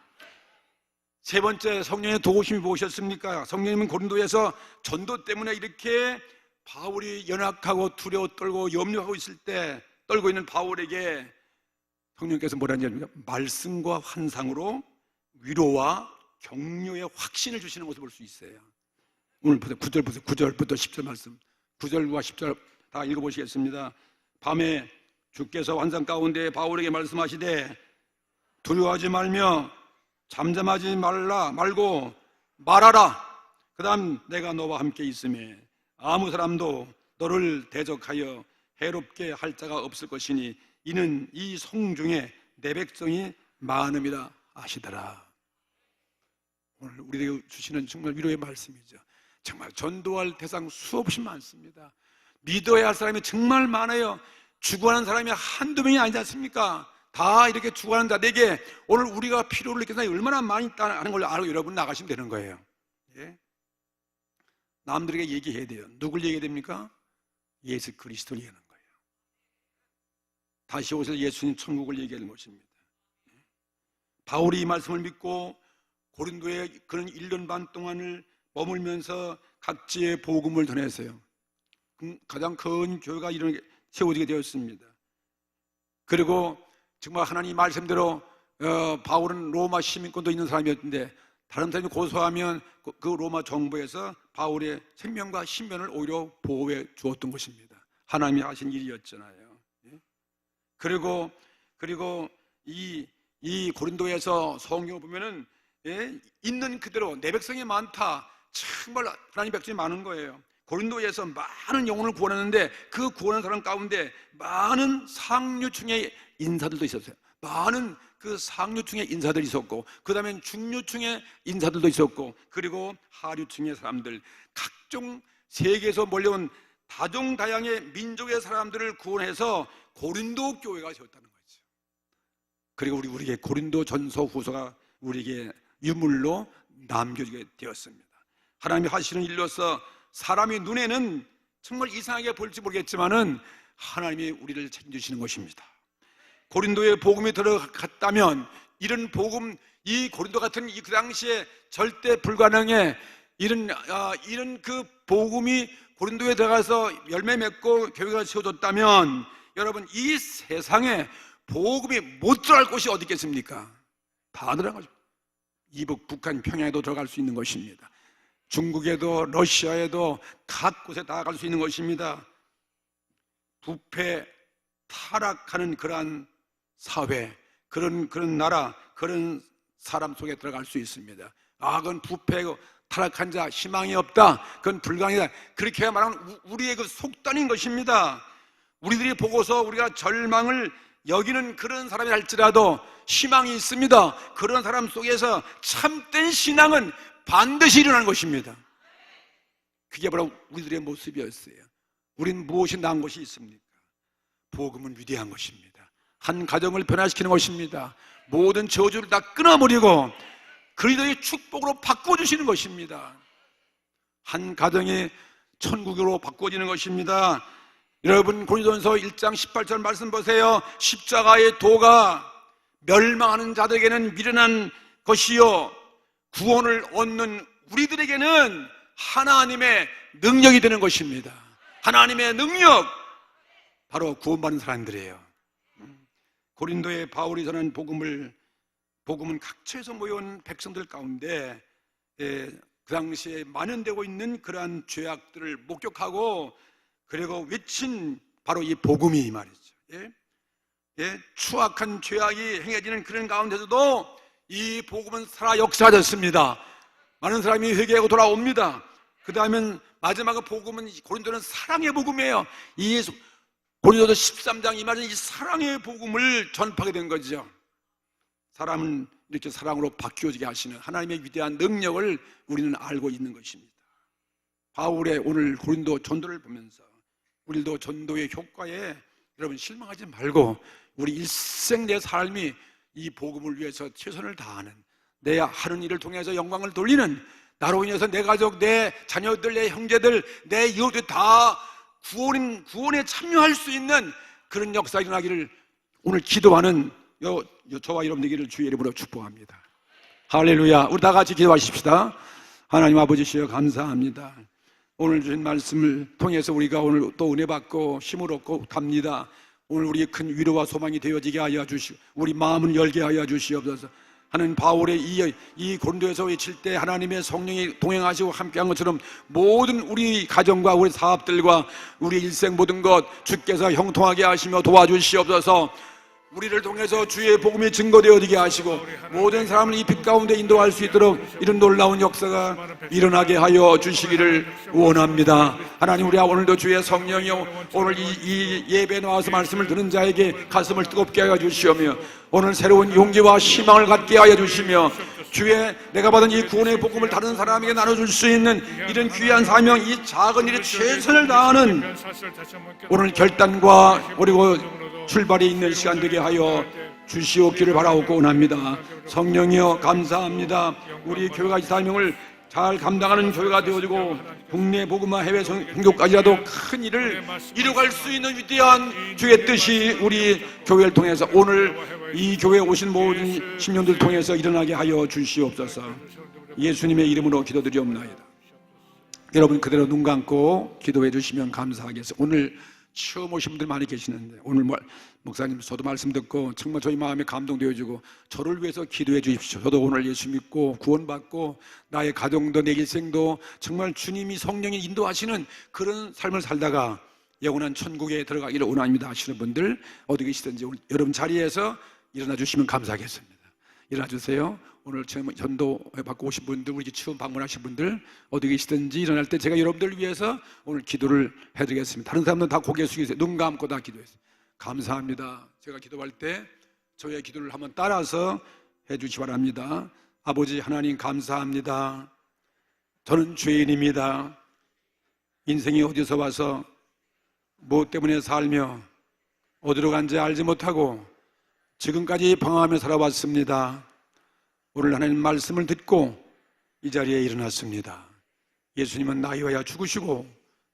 세 번째, 성령의 도우심이 무엇이었습니까? 성령님은 고린도에서 전도 때문에 이렇게 바울이 연약하고 두려워 떨고 염려하고 있을 때 떨고 있는 바울에게 성령께서 뭐라는 얘기입니까? 말씀과 환상으로 위로와 격려의 확신을 주시는 것을 볼 수 있어요. 오늘 보세요. 9절 보세요. 9절부터 10절 말씀, 9절과 10절 다 읽어보시겠습니다. 밤에 주께서 환상 가운데 바울에게 말씀하시되 두려워하지 말며 잠잠하지 말고 말하라. 그 다음 내가 너와 함께 있음에 아무 사람도 너를 대적하여 해롭게 할 자가 없을 것이니 이는 이 성중에 내 백성이 많음이라 아시더라. 오늘 우리에게 주시는 정말 위로의 말씀이죠. 정말 전도할 대상 수없이 많습니다. 믿어야 할 사람이 정말 많아요. 죽어가는 사람이 한두 명이 아니지 않습니까? 다 이렇게 죽어가는 자들에게 오늘 우리가 필요를 느끼는 사람이 얼마나 많이 있다는 걸 알고 여러분 나가시면 되는 거예요. 예? 남들에게 얘기해야 돼요. 누굴 얘기해야 됩니까? 예수 그리스도를 얘기하는 거예요. 다시 오실 예수님 천국을 얘기하는 것입니다. 바울이 이 말씀을 믿고 고린도에 그런 1년 반 동안을 머물면서 각지의 복음을 전했어요. 가장 큰 교회가 세워지게 되었습니다. 그리고 정말 하나님 말씀대로 바울은 로마 시민권도 있는 사람이었는데 다른 사람이 고소하면 그 로마 정부에서 바울의 생명과 신변을 오히려 보호해 주었던 것입니다. 하나님이 하신 일이었잖아요. 그리고 이 고린도에서 성경을 보면은 있는 그대로 내 백성이 많다. 정말 하나님 백성이 많은 거예요. 고린도에서 많은 영혼을 구원했는데 그 구원한 사람 가운데 많은 상류층의 인사들도 있었어요. 많은 그 상류층의 인사들이 있었고, 그 다음엔 중류층의 인사들도 있었고, 그리고 하류층의 사람들, 각종 세계에서 몰려온 다종다양의 민족의 사람들을 구원해서 고린도 교회가 세웠다는 거죠. 그리고 우리에게 고린도 전서 후서가 우리에게 유물로 남겨지게 되었습니다. 하나님이 하시는 일로서 사람의 눈에는 정말 이상하게 볼지 모르겠지만은 하나님이 우리를 책임지시는 것입니다. 고린도에 복음이 들어갔다면 이런 복음, 이 고린도 같은 그 당시에 절대 불가능해 이런 그 복음이 고린도에 들어가서 열매 맺고 교회가 세워졌다면 여러분 이 세상에 복음이 못 들어갈 곳이 어디 있겠습니까? 다 들어가죠. 이북, 북한, 평양에도 들어갈 수 있는 것입니다. 중국에도 러시아에도 각 곳에 다 갈 수 있는 것입니다. 부패, 타락하는 그러한 사회, 그런 나라, 그런 사람 속에 들어갈 수 있습니다. 그건 부패고 타락한 자, 희망이 없다, 그건 불가능이다, 그렇게 말하면 우리의 그 속단인 것입니다. 우리들이 보고서 우리가 절망을 여기는 그런 사람이 할지라도 희망이 있습니다. 그런 사람 속에서 참된 신앙은 반드시 일어나는 것입니다. 그게 바로 우리들의 모습이었어요. 우린 무엇이 나은 것이 있습니까? 복음은 위대한 것입니다. 한 가정을 변화시키는 것입니다. 모든 저주를 다 끊어버리고 그리스도의 축복으로 바꿔주시는 것입니다. 한 가정이 천국으로 바꿔지는 것입니다. 여러분 고린도전서 1장 18절 말씀 보세요. 십자가의 도가 멸망하는 자들에게는 미련한 것이요 구원을 얻는 우리들에게는 하나님의 능력이 되는 것입니다. 하나님의 능력, 바로 구원받는 사람들이에요. 고린도의 바울이 전한 복음은 각처에서 모여온 백성들 가운데 그 당시에 만연되고 있는 그러한 죄악들을 목격하고 그리고 외친 바로 이 복음이 말이죠. 추악한 죄악이 행해지는 그런 가운데서도 이 복음은 살아 역사됐습니다. 많은 사람이 회개하고 돌아옵니다. 그 다음엔 마지막 복음은 고린도는 사랑의 복음이에요. 이 고린도서 13장 이 말은 이 사랑의 복음을 전파하게 된 거죠. 사람은 이렇게 사랑으로 바뀌어지게 하시는 하나님의 위대한 능력을 우리는 알고 있는 것입니다. 바울의 오늘 고린도 전도를 보면서 우리도 전도의 효과에 여러분 실망하지 말고 우리 일생 내 삶이 이 복음을 위해서 최선을 다하는, 내 하는 일을 통해서 영광을 돌리는, 나로 인해서 내 가족, 내 자녀들, 내 형제들, 내 이웃들 다 구원에 참여할 수 있는 그런 역사가 일어나기를 오늘 기도하는 저와 여러분 되기를 주의 이름으로 축복합니다. 할렐루야. 우리 다 같이 기도하십시다. 하나님 아버지시여 감사합니다. 오늘 주신 말씀을 통해서 우리가 오늘 또 은혜 받고 힘을 얻고 갑니다. 오늘 우리의 큰 위로와 소망이 되어지게 하여 주시고 우리 마음을 열게 하여 주시옵소서. 하는 바울의 이 고린도에서 외칠 때 하나님의 성령이 동행하시고 함께한 것처럼 모든 우리 가정과 우리 사업들과 우리 일생 모든 것 주께서 형통하게 하시며 도와주시옵소서. 우리를 통해서 주의 복음이 증거되어지게 하시고 모든 사람을 이 빛 가운데 인도할 수 있도록 이런 놀라운 역사가 일어나게 하여 주시기를 원합니다. 하나님, 우리가 오늘도 주의 성령이요, 오늘 이 예배에 나와서 말씀을 듣는 자에게 가슴을 뜨겁게 하여 주시오며 오늘 새로운 용기와 희망을 갖게 하여 주시며 주의 내가 받은 이 구원의 복음을 다른 사람에게 나눠줄 수 있는 이런 귀한 사명, 이 작은 일에 최선을 다하는 오늘 결단과 그리고 출발이 있는 시간 되게 하여 주시옵기를 바라옵고 원합니다. 성령이여 감사합니다. 우리 교회가 이 사명을 잘 감당하는 교회가 되어지고 국내 복음화 해외 선교까지라도 큰 일을 이뤄갈 수 있는 위대한 주의 뜻이 우리 교회를 통해서 오늘 이 교회에 오신 모든 신령들 통해서 일어나게 하여 주시옵소서. 예수님의 이름으로 기도드리옵나이다. 여러분 그대로 눈 감고 기도해 주시면 감사하겠습니다. 오늘 처음 오신 분들 많이 계시는데 오늘 목사님 저도 말씀 듣고 정말 저희 마음에 감동되어지고 저를 위해서 기도해 주십시오. 저도 오늘 예수 믿고 구원받고 나의 가정도 내 일생도 정말 주님이 성령이 인도하시는 그런 삶을 살다가 영원한 천국에 들어가기를 원합니다 하시는 분들 어디 계시든지 오늘 여러분 자리에서 일어나 주시면 감사하겠습니다. 일어나 주세요. 오늘 처음 전도 받고 오신 분들, 우리 처음 방문하신 분들 어디 계시든지 일어날 때 제가 여러분들을 위해서 오늘 기도를 해드리겠습니다. 다른 사람들은 다 고개 숙이세요. 눈 감고 다 기도했어요. 감사합니다. 제가 기도할 때 저의 기도를 한번 따라서 해주시기 바랍니다. 아버지 하나님 감사합니다. 저는 죄인입니다. 인생이 어디서 와서 무엇 때문에 살며 어디로 간지 알지 못하고 지금까지 방황하며 살아왔습니다. 오늘 하나님 말씀을 듣고 이 자리에 일어났습니다. 예수님은 나 위하여 죽으시고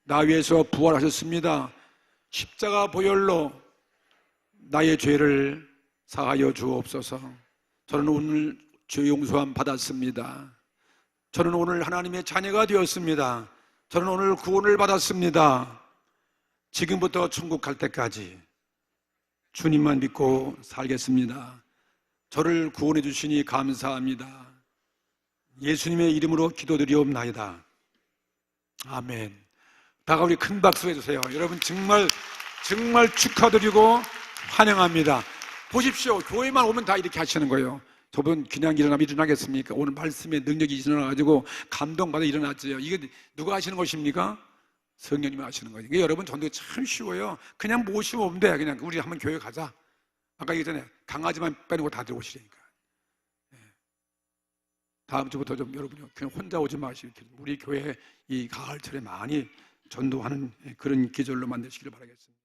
나 위해서 부활하셨습니다. 십자가 보혈로 나의 죄를 사하여 주옵소서. 저는 오늘 죄 용서함 받았습니다. 저는 오늘 하나님의 자녀가 되었습니다. 저는 오늘 구원을 받았습니다. 지금부터 천국 갈 때까지 주님만 믿고 살겠습니다. 저를 구원해 주시니 감사합니다. 예수님의 이름으로 기도드리옵나이다. 아멘. 다가 우리 큰 박수 해주세요. 여러분 정말 축하드리고 환영합니다. 보십시오. 교회만 오면 다 이렇게 하시는 거예요. 저분 그냥 일어나면 일어나겠습니까? 오늘 말씀의 능력이 일어나가지고 감동받아 일어났죠. 이게 누가 하시는 것입니까? 성령님이 하시는 거예요. 여러분 전도 참 쉬워요. 그냥 모시고 오면 돼. 그냥 우리 한번 교회 가자. 아까 얘기했잖아요. 강아지만 빼놓고 다 들어오시라니까. 다음 주부터 좀 여러분이 그냥 혼자 오지 마시고 우리 교회 이 가을철에 많이 전도하는 그런 계절로 만드시기를 바라겠습니다.